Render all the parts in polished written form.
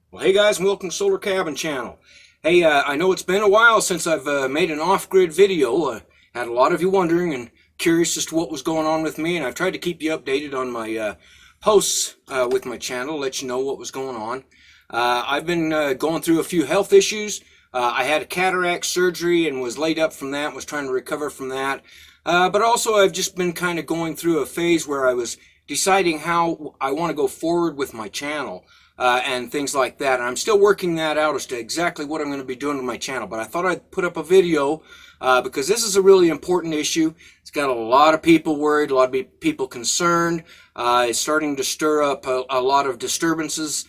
Well, hey guys, and welcome to Solar Cabin Channel. Hey, I know it's been a while since I've made an off-grid video. Had a lot of you wondering and curious as to what was going on with me, and I've tried to keep you updated on my posts with my channel, let you know what was going on. I've been going through a few health issues. I had a cataract surgery and was laid up from that, was trying to recover from that. But also I've just been kind of going through a phase where I was deciding how I want to go forward with my channel. And things like that. And I'm still working that out as to exactly what I'm going to be doing with my channel. But I thought I'd put up a video because this is a really important issue. It's got a lot of people worried, a lot of people concerned. It's starting to stir up a lot of disturbances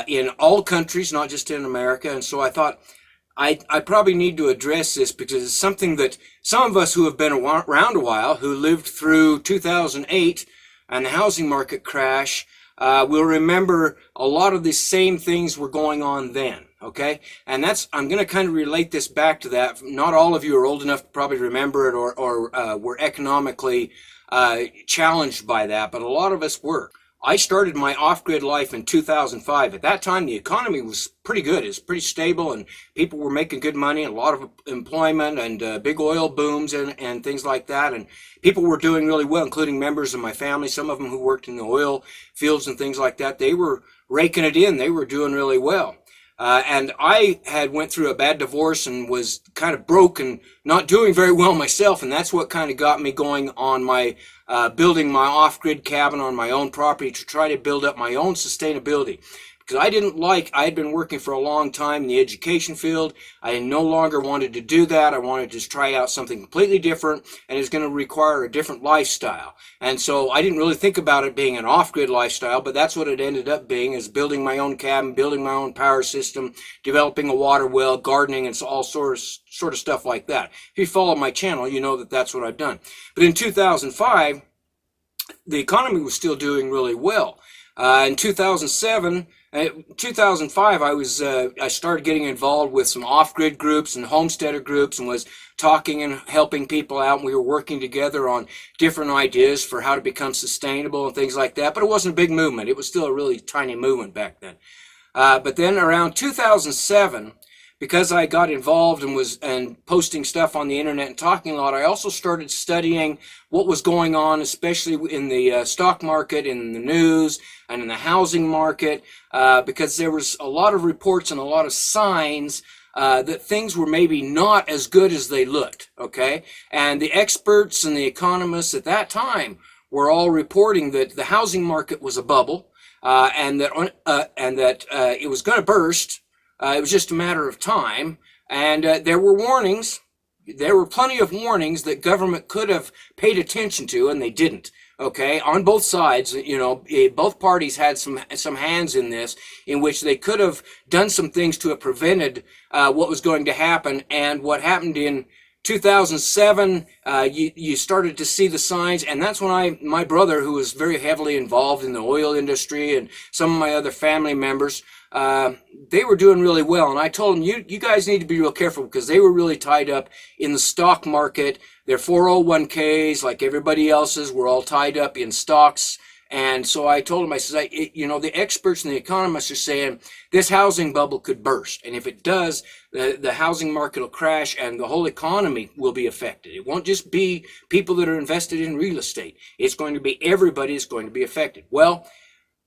in all countries, not just in America. And so I thought I probably need to address this because it's something that some of us who have been around a while, who lived through 2008 and the housing market crash, we'll remember a lot of the same things were going on then, okay? And I'm going to kind of relate this back to that. Not all of you are old enough to probably remember it or were economically challenged by that, but a lot of us were. I started my off-grid life in 2005. At that time, the economy was pretty good. It was pretty stable, and people were making good money, a lot of employment, and big oil booms and things like that. And people were doing really well, including members of my family, some of them who worked in the oil fields and things like that. They were raking it in. They were doing really well. And I had went through a bad divorce and was kind of broke and not doing very well myself. And that's what kind of got me going on my building my off-grid cabin on my own property to try to build up my own sustainability. Because I had been working for a long time in the education field. I no longer wanted to do that. I wanted to try out something completely different, and it's going to require a different lifestyle. And so I didn't really think about it being an off-grid lifestyle, but that's what it ended up being, is building my own cabin, building my own power system, developing a water well, gardening, and all sort of stuff like that. If you follow my channel, you know that that's what I've done. But in 2005, the economy was still doing really well. In 2005, I started getting involved with some off-grid groups and homesteader groups and was talking and helping people out. And we were working together on different ideas for how to become sustainable and things like that. But it wasn't a big movement. It was still a really tiny movement back then. But then around 2007, because I got involved and was posting stuff on the internet and talking a lot, I also started studying what was going on, especially in the stock market, in the news, and in the housing market, because there was a lot of reports and a lot of signs that things were maybe not as good as they looked, okay? And the experts and the economists at that time were all reporting that the housing market was a bubble, and that it was going to burst. It was just a matter of time, and there were warnings. There were plenty of warnings that government could have paid attention to, and they didn't. Okay, on both sides, you know, both parties had some hands in this, in which they could have done some things to have prevented what was going to happen. And what happened in 2007, you started to see the signs, and that's when my brother, who was very heavily involved in the oil industry, and some of my other family members, they were doing really well. And I told them, you guys need to be real careful, because they were really tied up in the stock market. Their 401ks, like everybody else's, were all tied up in stocks. And so I told them, I said, you know, the experts and the economists are saying this housing bubble could burst. And if it does, the housing market will crash and the whole economy will be affected. It won't just be people that are invested in real estate. It's going to be everybody is going to be affected. Well,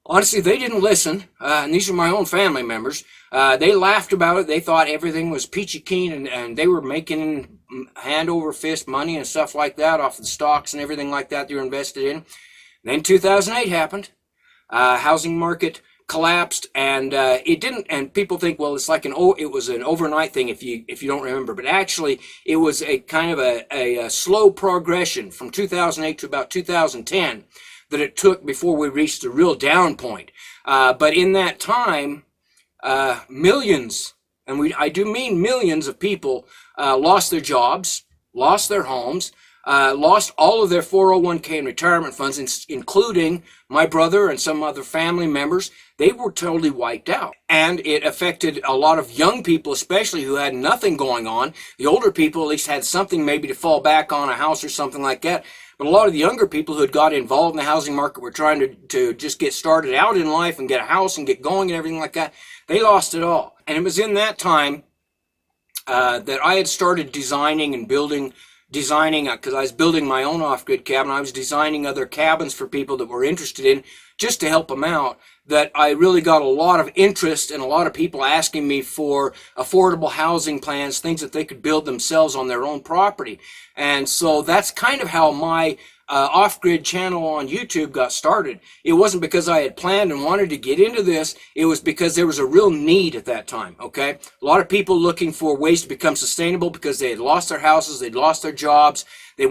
honestly, they didn't listen, and these are my own family members. They laughed about it. They thought everything was peachy keen, and they were making hand over fist money and stuff like that off the stocks and everything like that they were invested in. Then 2008 happened. Housing market collapsed, and it didn't. And people think, well, it's like it was an overnight thing if you don't remember. But actually, it was a kind of a slow progression from 2008 to about 2010 that it took before we reached the real down point. But in that time, millions, and I do mean millions of people lost their jobs, lost their homes, lost all of their 401k and retirement funds, including my brother and some other family members. They were totally wiped out. And it affected a lot of young people, especially, who had nothing going on. The older people at least had something maybe to fall back on, a house or something like that. But a lot of the younger people who had got involved in the housing market were trying to just get started out in life and get a house and get going and everything like that. They lost it all. And it was in that time that I had started designing and designing, because I was building my own off-grid cabin. I was designing other cabins for people that were interested in, just to help them out, that I really got a lot of interest and a lot of people asking me for affordable housing plans, things that they could build themselves on their own property. And so that's kind of how my off-grid channel on YouTube got started. It wasn't because I had planned and wanted to get into this. It was because there was a real need at that time, okay? A lot of people looking for ways to become sustainable because they had lost their houses, they'd lost their jobs, they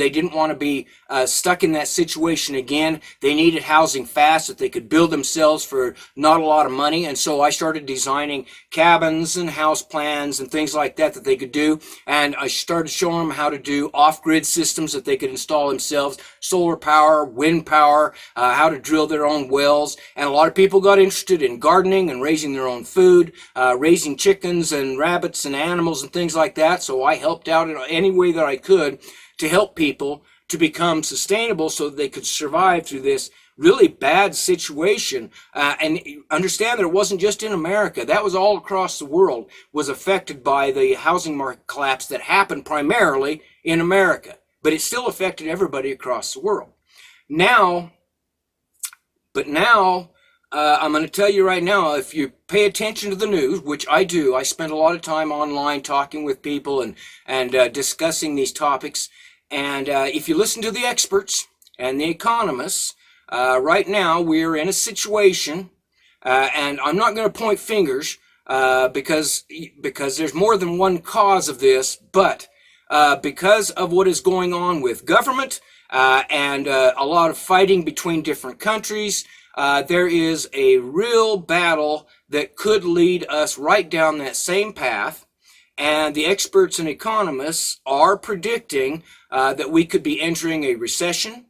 didn't want to be stuck in that situation again. They needed housing fast that they could build themselves for not a lot of money. And so I started designing cabins and house plans and things like that they could do. And I started showing them how to do off-grid systems that they could install themselves, solar power, wind power, how to drill their own wells. And a lot of people got interested in gardening and raising their own food, raising chickens and rabbits and animals and things like that. So I helped out in any way that I could to help people to become sustainable so that they could survive through this really bad situation. And understand that it wasn't just in America. That was all across the world was affected by the housing market collapse that happened primarily in America. But it still affected everybody across the world. Now, I'm going to tell you right now, if you pay attention to the news, which I do, I spend a lot of time online talking with people and discussing these topics. And if you listen to the experts and the economists, right now we're in a situation, and I'm not going to point fingers because there's more than one cause of this, but because of what is going on with government and a lot of fighting between different countries, there is a real battle that could lead us right down that same path. And the experts and economists are predicting that we could be entering a recession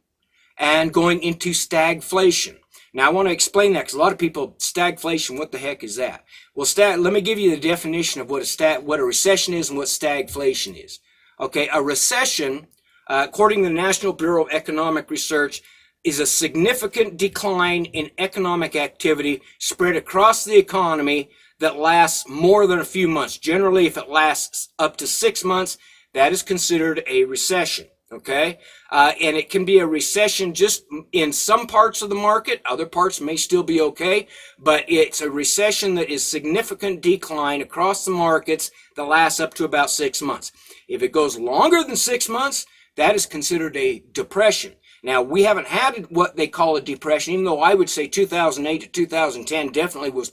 and going into stagflation. Now, I want to explain that because a lot of people, stagflation, what the heck is that? Well, let me give you the definition of what a recession is and what stagflation is. Okay, a recession, according to the National Bureau of Economic Research, is a significant decline in economic activity spread across the economy that lasts more than a few months. Generally, if it lasts up to 6 months, that is considered a recession, okay? And it can be a recession just in some parts of the market. Other parts may still be okay, but it's a recession that is significant decline across the markets that lasts up to about 6 months. If it goes longer than 6 months, that is considered a depression. Now, we haven't had what they call a depression, even though I would say 2008 to 2010 definitely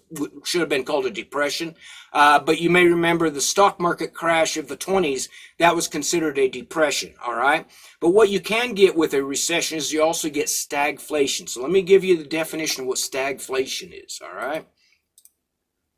should have been called a depression. But you may remember the stock market crash of the 20s, that was considered a depression, all right? But what you can get with a recession is you also get stagflation. So let me give you the definition of what stagflation is, all right?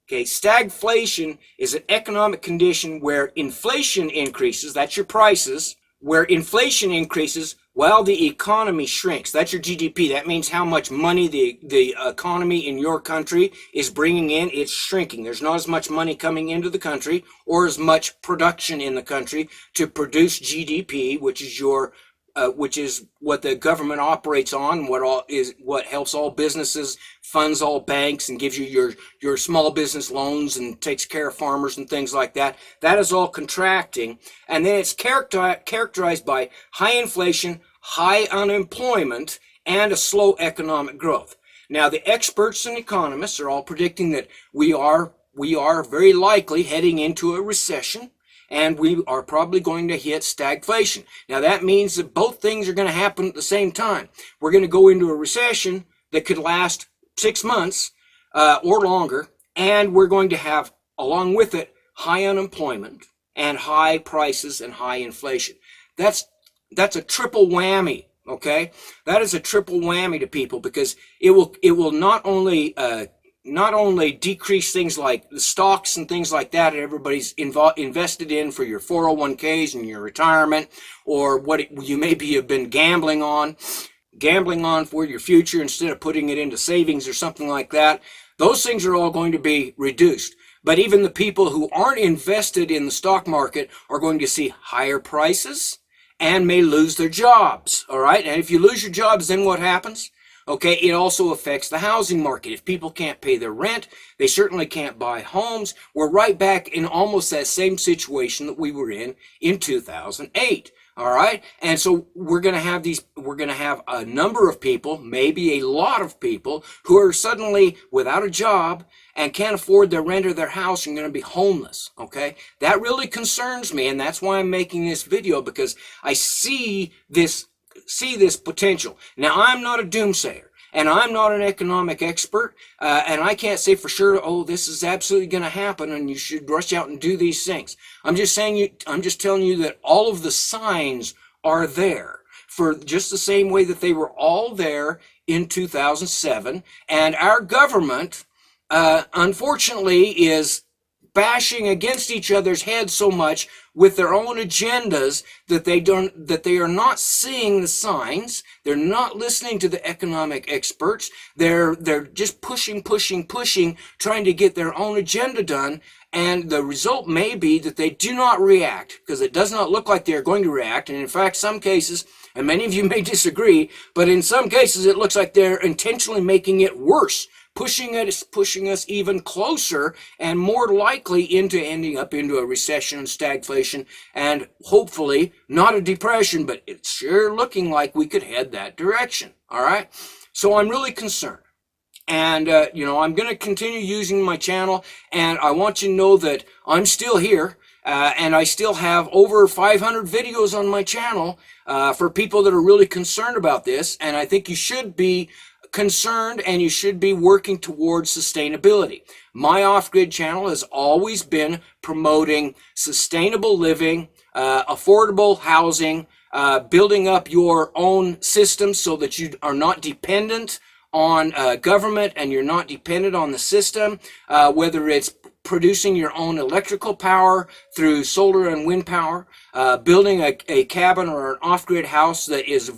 Okay, stagflation is an economic condition where inflation increases, that's your prices, where inflation increases while the economy shrinks. That's your GDP. That means how much money the economy in your country is bringing in. It's shrinking. There's not as much money coming into the country or as much production in the country to produce GDP, which is what the government operates on, what helps all businesses, funds all banks, and gives you your small business loans and takes care of farmers and things like that. That is all contracting, and then it's characterized by high inflation, high unemployment, and a slow economic growth. Now, the experts and economists are all predicting that we are very likely heading into a recession, and we are probably going to hit stagflation. Now, that means that both things are going to happen at the same time. We're going to go into a recession that could last 6 months or longer, and we're going to have, along with it, high unemployment and high prices and high inflation. That's a triple whammy, okay? That is a triple whammy to people because it will not only decrease things like the stocks and things like that everybody's invested in for your 401ks and your retirement, or what you maybe have been gambling on for your future instead of putting it into savings or something like that. Those things are all going to be reduced. But even the people who aren't invested in the stock market are going to see higher prices and may lose their jobs. All right. And if you lose your jobs, then what happens? Okay, it also affects the housing market. If people can't pay their rent, they certainly can't buy homes. We're right back in almost that same situation that we were in 2008. All right. And so we're going to have a number of people, maybe a lot of people who are suddenly without a job and can't afford their rent or their house and going to be homeless. Okay. That really concerns me. And that's why I'm making this video, because I see this potential. Now, I'm not a doomsayer. And I'm not an economic expert, and I can't say for sure, oh, this is absolutely going to happen and you should rush out and do these things. I'm just telling you that all of the signs are there, for just the same way that they were all there in 2007. And our government, unfortunately, is bashing against each other's heads so much with their own agendas that they are not seeing the signs. They're not listening to the economic experts. They're just pushing, trying to get their own agenda done. And the result may be that they do not react, because it does not look like they're going to react. And in fact, some cases, and many of you may disagree, but in some cases it looks like they're intentionally making it worse, pushing us even closer and more likely into ending up into a recession and stagflation, and hopefully not a depression, but it's sure looking like we could head that direction. All right. So I'm really concerned. And, I'm going to continue using my channel, and I want you to know that I'm still here, and I still have over 500 videos on my channel for people that are really concerned about this. And I think you should be concerned, and you should be working towards sustainability. My off-grid channel has always been promoting sustainable living, affordable housing, building up your own system so that you are not dependent on government, and you're not dependent on the system, whether it's producing your own electrical power through solar and wind power, building a cabin or an off-grid house that is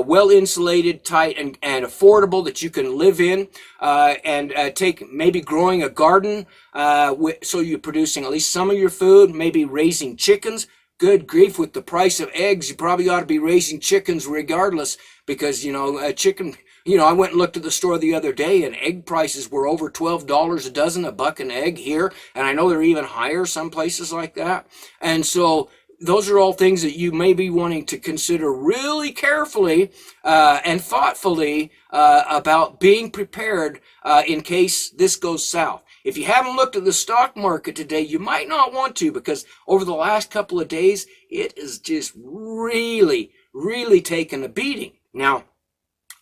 well insulated, tight, and affordable, that you can live in, and take maybe growing a garden, so you're producing at least some of your food, maybe raising chickens. Good grief, with the price of eggs, you probably ought to be raising chickens regardless, because, a chicken, I went and looked at the store the other day, and egg prices were over $12 a dozen, $1 an egg here, and I know they're even higher some places like that. And so those are all things that you may be wanting to consider really carefully and thoughtfully about being prepared in case this goes south. If you haven't looked at the stock market today, you might not want to, because over the last couple of days, it is just really, really taken a beating. Now,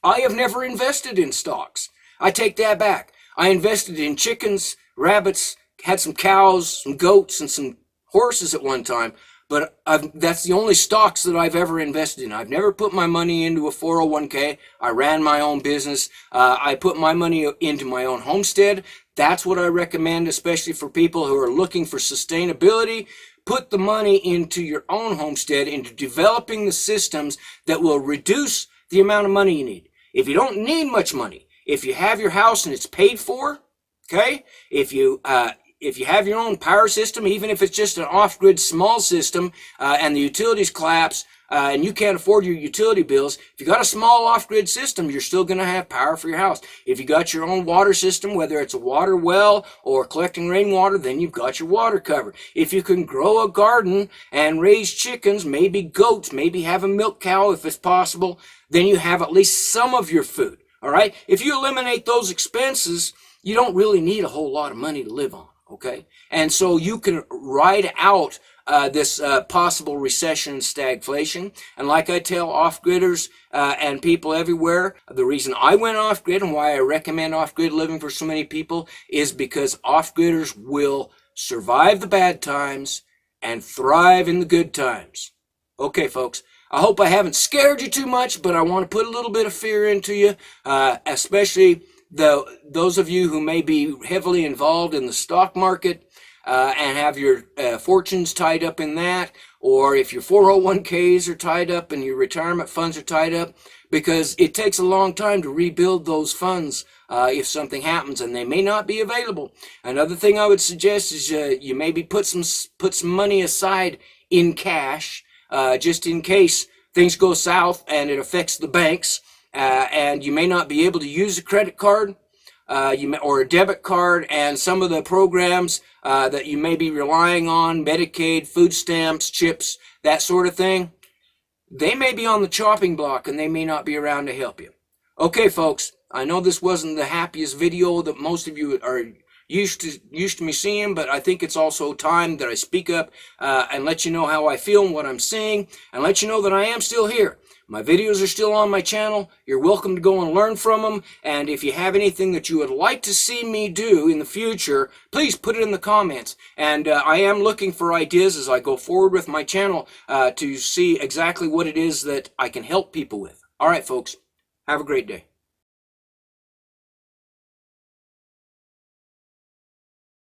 I have never invested in stocks. I take that back. I invested in chickens, rabbits, had some cows, some goats, and some horses at one time. But that's the only stocks that I've ever invested in. I've never put my money into a 401k. I ran my own business. I put my money into my own homestead. That's what I recommend, especially for people who are looking for sustainability. Put the money into your own homestead, into developing the systems that will reduce the amount of money you need. If you don't need much money, if you have your house and it's paid for, okay, if you have your own power system, even if it's just an off-grid small system, and the utilities collapse, and you can't afford your utility bills, if you got a small off-grid system, you're still going to have power for your house. If you got your own water system, whether it's a water well or collecting rainwater, then you've got your water covered. If you can grow a garden and raise chickens, maybe goats, maybe have a milk cow if it's possible, then you have at least some of your food. All right? If you eliminate those expenses, you don't really need a whole lot of money to live on. Okay, and so you can ride out this possible recession and stagflation. And like I tell off-gridders and people everywhere, the reason I went off-grid and why I recommend off-grid living for so many people is because off-gridders will survive the bad times and thrive in the good times. Okay, folks, I hope I haven't scared you too much, but I want to put a little bit of fear into you, especially those of you who may be heavily involved in the stock market and have your fortunes tied up in that, or if your 401ks are tied up and your retirement funds are tied up, because it takes a long time to rebuild those funds if something happens, and they may not be available. Another thing I would suggest is you maybe put some money aside in cash just in case things go south and it affects the banks, and you may not be able to use a credit card or a debit card, and some of the programs that you may be relying on, Medicaid, food stamps, chips, that sort of thing, they may be on the chopping block and they may not be around to help you. Okay, folks, I know this wasn't the happiest video that most of you are used to me seeing, but I think it's also time that I speak up and let you know how I feel and what I'm saying, and let you know that I am still here. My videos are still on my channel. You're welcome to go and learn from them, and if you have anything that you would like to see me do in the future, please put it in the comments. And I am looking for ideas as I go forward with my channel to see exactly what it is that I can help people with. All right, folks, have a great day.